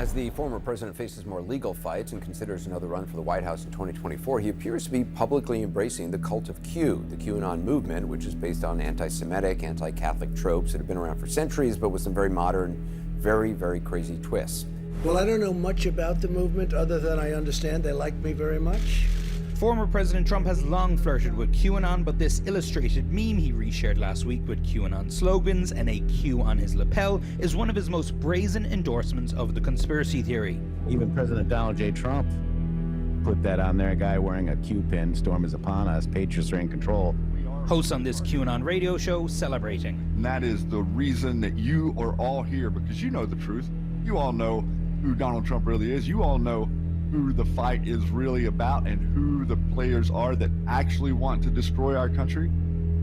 As the former president faces more legal fights and considers another run for the White House in 2024, he appears to be publicly embracing the cult of Q, the QAnon movement, which is based on anti-Semitic, anti-Catholic tropes that have been around for centuries, but with some very modern, very, very crazy twists. Well, I don't know much about the movement other than I understand they like me very much. Former President Trump has long flirted with QAnon, but this illustrated meme he reshared last week with QAnon slogans and a Q on his lapel is one of his most brazen endorsements of the conspiracy theory. Even President Donald J. Trump put that on there, a guy wearing a Q pin, storm is upon us, patriots are in control. Hosts on this QAnon radio show celebrating. And that is the reason that you are all here, because you know the truth. You all know who Donald Trump really is. You all know who the fight is really about and who the players are that actually want to destroy our country.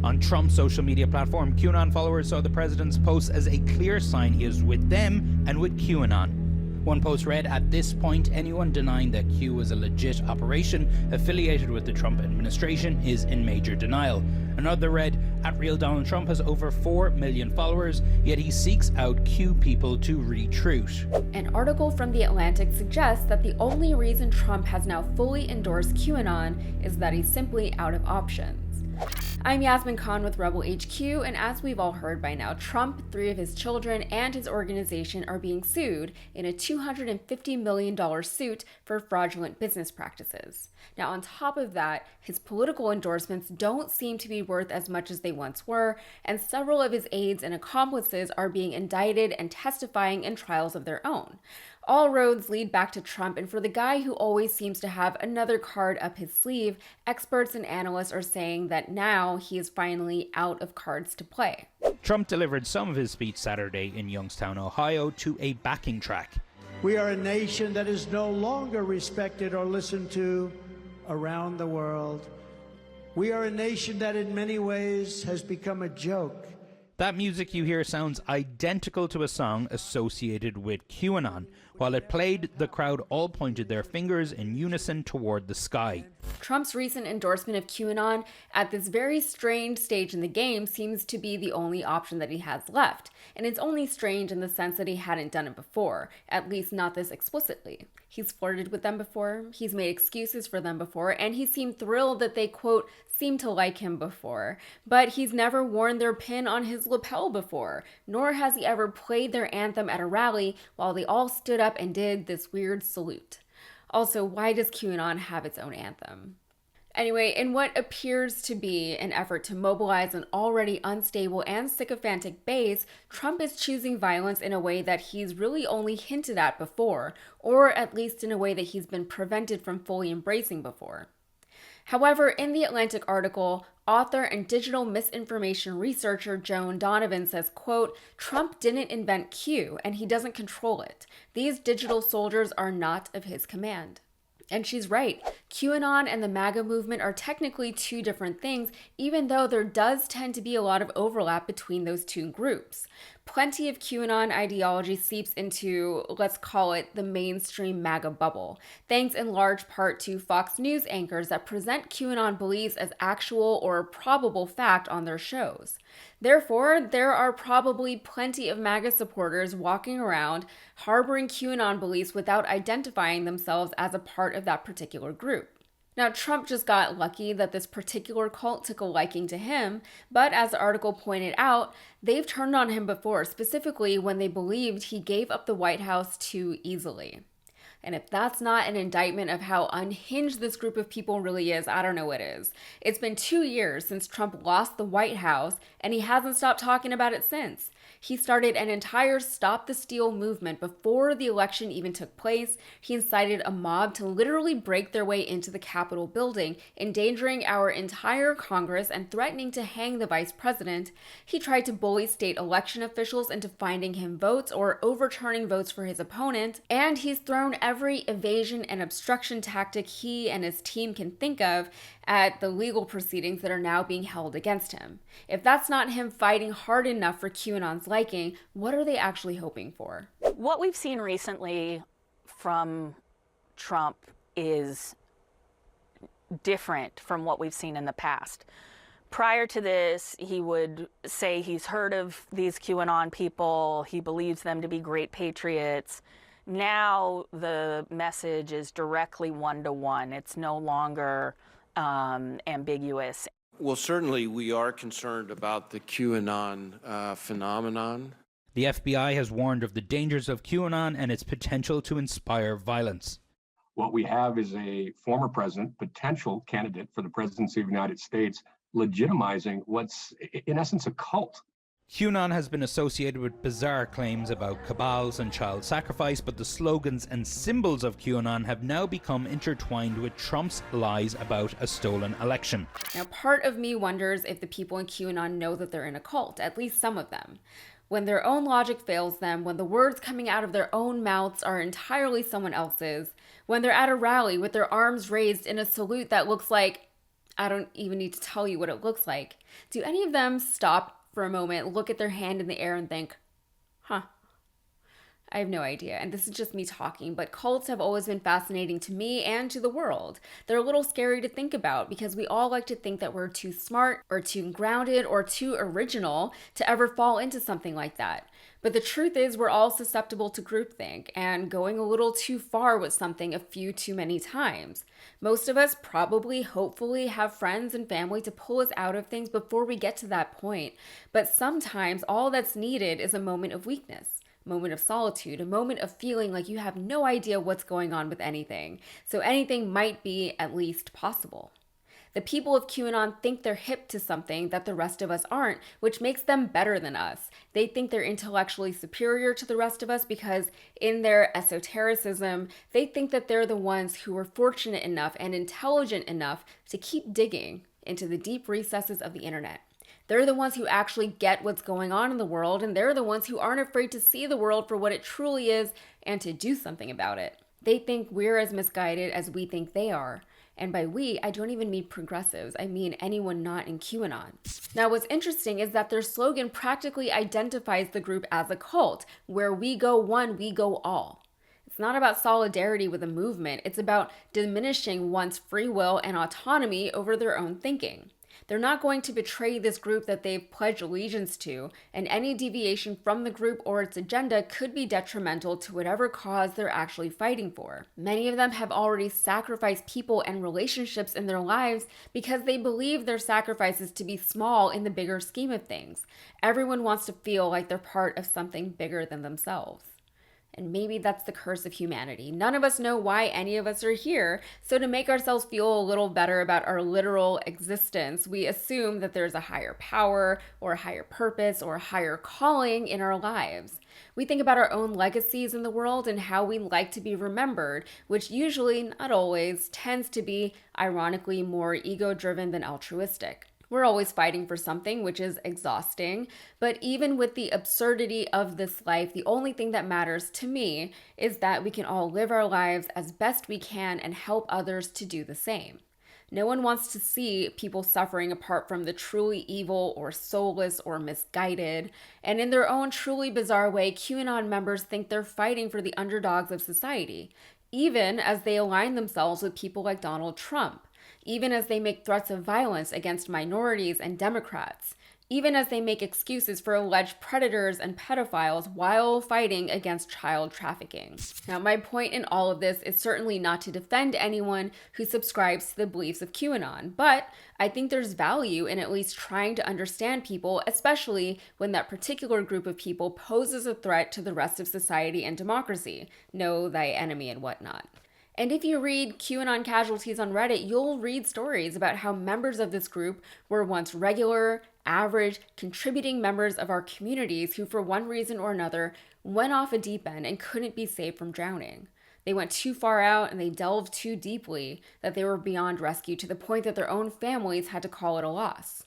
On Trump's social media platform, QAnon followers saw the president's post as a clear sign he is with them and with QAnon. One post read, "At this point, anyone denying that Q was a legit operation affiliated with the Trump administration is in major denial." Another read, "At Real Donald Trump has over 4 million followers, yet he seeks out Q people to retruth." An article from The Atlantic suggests that the only reason Trump has now fully endorsed QAnon is that he's simply out of options. I'm Yasmin Khan with Rebel HQ, and as we've all heard by now, Trump, 3 of his children, and his organization are being sued in a $250 million suit for fraudulent business practices. Now, on top of that, his political endorsements don't seem to be worth as much as they once were, and several of his aides and accomplices are being indicted and testifying in trials of their own. All roads lead back to Trump, and for the guy who always seems to have another card up his sleeve, experts and analysts are saying that now he is finally out of cards to play. Trump delivered some of his speech Saturday in Youngstown, Ohio, to a backing track. We are a nation that is no longer respected or listened to around the world. We are a nation that in many ways has become a joke. That music you hear sounds identical to a song associated with QAnon. While it played, the crowd all pointed their fingers in unison toward the sky. Trump's recent endorsement of QAnon at this very strange stage in the game seems to be the only option that he has left. And it's only strange in the sense that he hadn't done it before, at least not this explicitly. He's flirted with them before, he's made excuses for them before, and he seemed thrilled that they, quote, seemed to like him before. But he's never worn their pin on his lapel before, nor has he ever played their anthem at a rally while they all stood up and did this weird salute. Also, why does QAnon have its own anthem? Anyway, in what appears to be an effort to mobilize an already unstable and sycophantic base, Trump is choosing violence in a way that he's really only hinted at before, or at least in a way that he's been prevented from fully embracing before. However, in the Atlantic article, author and digital misinformation researcher Joan Donovan says, quote, "Trump didn't invent Q, and he doesn't control it. These digital soldiers are not of his command." And she's right. QAnon and the MAGA movement are technically two different things, even though there does tend to be a lot of overlap between those two groups. Plenty of QAnon ideology seeps into, let's call it, the mainstream MAGA bubble, thanks in large part to Fox News anchors that present QAnon beliefs as actual or probable fact on their shows. Therefore, there are probably plenty of MAGA supporters walking around harboring QAnon beliefs without identifying themselves as a part of that particular group. Now, Trump just got lucky that this particular cult took a liking to him, but as the article pointed out, they've turned on him before, specifically when they believed he gave up the White House too easily. And if that's not an indictment of how unhinged this group of people really is, I don't know what is. It's been 2 years since Trump lost the White House, and he hasn't stopped talking about it since. He started an entire Stop the Steal movement before the election even took place. He incited a mob to literally break their way into the Capitol building, endangering our entire Congress and threatening to hang the vice president. He tried to bully state election officials into finding him votes or overturning votes for his opponent. And he's thrown every evasion and obstruction tactic he and his team can think of at the legal proceedings that are now being held against him. If that's not him fighting hard enough for QAnon's liking, what are they actually hoping for? What we've seen recently from Trump is different from what we've seen in the past. Prior to this, he would say he's heard of these QAnon people, he believes them to be great patriots. Now the message is directly one-to-one. It's no longer ambiguous. Well, certainly we are concerned about the QAnon phenomenon. The FBI has warned of the dangers of QAnon and its potential to inspire violence. What we have is a former president, potential candidate for the presidency of the United States, legitimizing what's, in essence, a cult. QAnon has been associated with bizarre claims about cabals and child sacrifice, but the slogans and symbols of QAnon have now become intertwined with Trump's lies about a stolen election. Now, part of me wonders if the people in QAnon know that they're in a cult, at least some of them. When their own logic fails them, when the words coming out of their own mouths are entirely someone else's, when they're at a rally with their arms raised in a salute that looks like, I don't even need to tell you what it looks like, do any of them stop for a moment, look at their hand in the air and think, huh, I have no idea. And this is just me talking, but cults have always been fascinating to me and to the world. They're a little scary to think about because we all like to think that we're too smart or too grounded or too original to ever fall into something like that. But the truth is we're all susceptible to groupthink and going a little too far with something a few too many times. Most of us probably, hopefully, have friends and family to pull us out of things before we get to that point. But sometimes all that's needed is a moment of weakness, a moment of solitude, a moment of feeling like you have no idea what's going on with anything. So anything might be at least possible. The people of QAnon think they're hip to something that the rest of us aren't, which makes them better than us. They think they're intellectually superior to the rest of us because in their esotericism, they think that they're the ones who are fortunate enough and intelligent enough to keep digging into the deep recesses of the internet. They're the ones who actually get what's going on in the world, and they're the ones who aren't afraid to see the world for what it truly is and to do something about it. They think we're as misguided as we think they are. And by we, I don't even mean progressives. I mean anyone not in QAnon. Now, what's interesting is that their slogan practically identifies the group as a cult, where we go one, we go all. It's not about solidarity with a movement. It's about diminishing one's free will and autonomy over their own thinking. They're not going to betray this group that they've pledged allegiance to, and any deviation from the group or its agenda could be detrimental to whatever cause they're actually fighting for. Many of them have already sacrificed people and relationships in their lives because they believe their sacrifices to be small in the bigger scheme of things. Everyone wants to feel like they're part of something bigger than themselves. And maybe that's the curse of humanity. None of us know why any of us are here, so to make ourselves feel a little better about our literal existence, we assume that there's a higher power or a higher purpose or a higher calling in our lives. We think about our own legacies in the world and how we like to be remembered, which usually, not always, tends to be ironically more ego-driven than altruistic. We're always fighting for something, which is exhausting. But even with the absurdity of this life, the only thing that matters to me is that we can all live our lives as best we can and help others to do the same. No one wants to see people suffering apart from the truly evil or soulless or misguided. And in their own truly bizarre way, QAnon members think they're fighting for the underdogs of society, even as they align themselves with people like Donald Trump. Even as they make threats of violence against minorities and Democrats, even as they make excuses for alleged predators and pedophiles while fighting against child trafficking. Now, my point in all of this is certainly not to defend anyone who subscribes to the beliefs of QAnon, but I think there's value in at least trying to understand people, especially when that particular group of people poses a threat to the rest of society and democracy. Know thy enemy and whatnot. And if you read QAnon casualties on Reddit, you'll read stories about how members of this group were once regular, average, contributing members of our communities who, for one reason or another, went off a deep end and couldn't be saved from drowning. They went too far out and they delved too deeply that they were beyond rescue to the point that their own families had to call it a loss.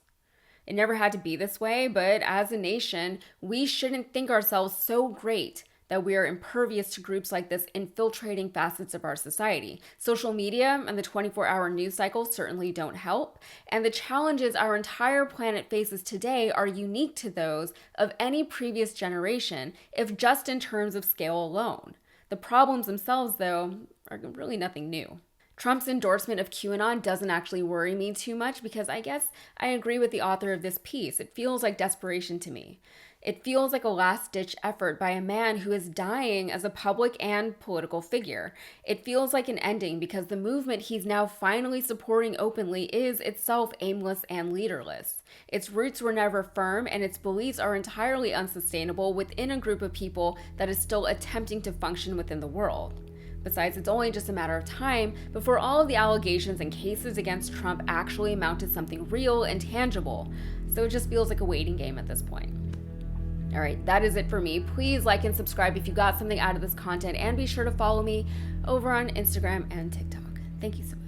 It never had to be this way, but as a nation, we shouldn't think ourselves so great that we are impervious to groups like this infiltrating facets of our society. Social media and the 24-hour news cycle certainly don't help, and the challenges our entire planet faces today are unique to those of any previous generation, if just in terms of scale alone. The problems themselves, though, are really nothing new. Trump's endorsement of QAnon doesn't actually worry me too much because I guess I agree with the author of this piece. It feels like desperation to me. It feels like a last-ditch effort by a man who is dying as a public and political figure. It feels like an ending because the movement he's now finally supporting openly is itself aimless and leaderless. Its roots were never firm, and its beliefs are entirely unsustainable within a group of people that is still attempting to function within the world. Besides, it's only just a matter of time before all of the allegations and cases against Trump actually amount to something real and tangible. So it just feels like a waiting game at this point. All right, that is it for me. Please like and subscribe if you got something out of this content, and be sure to follow me over on Instagram and TikTok. Thank you so much.